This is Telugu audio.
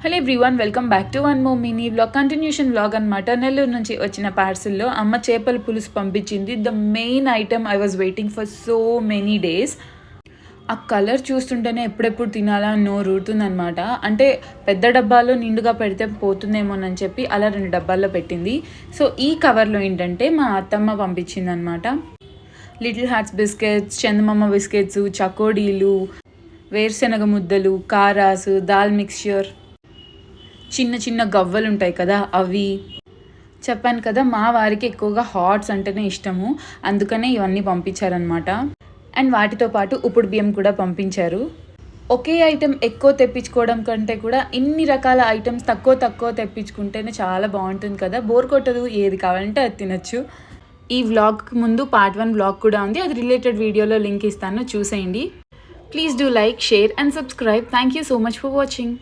Hello everyone, welcome back to one more mini vlog, continuation vlog అనమాట. నెల్లూరు నుంచి వచ్చిన పార్సిల్లో అమ్మ చేపల పులుసు పంపించింది. The main item I was waiting for so many days. ఆ కలర్ చూస్తుంటేనే ఎప్పుడెప్పుడు తినాలా నోరు ఊరుతుందనమాట. అంటే పెద్ద డబ్బాలో నిండుగా పెడితే పోతుందేమోనని చెప్పి అలా 2 డబ్బాల్లో పెట్టింది. సో ఈ కవర్లో ఏంటంటే మా అత్తమ్మ పంపించింది అనమాట. లిటిల్ హార్ట్స్ బిస్కెట్స్, చందమామ బిస్కెట్స్, చకోడీలు, వేరుశనగ ముద్దలు, కారాసు, దాల్ మిక్స్చర్, చిన్న చిన్న గవ్వలు ఉంటాయి కదా అవి. చెప్పాను కదా మా వారికి ఎక్కువగా హాట్స్ అంటేనే ఇష్టము, అందుకనే ఇవన్నీ పంపించారనమాట. అండ్ వాటితో పాటు ఉప్పుడు బియ్యం కూడా పంపించారు. ఒకే ఐటెం ఎక్కువ తెప్పించుకోవడం కంటే కూడా ఇన్ని రకాల ఐటమ్స్ తక్కువ తెప్పించుకుంటేనే చాలా బాగుంటుంది కదా, బోర్ కొట్టదు, ఏది కావాలంటే అది తినచ్చు. ఈ వ్లాగ్కి ముందు పార్ట్ 1 వ్లాగ్ కూడా ఉంది, అది రిలేటెడ్ వీడియోలో లింక్ ఇస్తాను, చూసేయండి. Please do like, share and subscribe. Thank you so much for watching.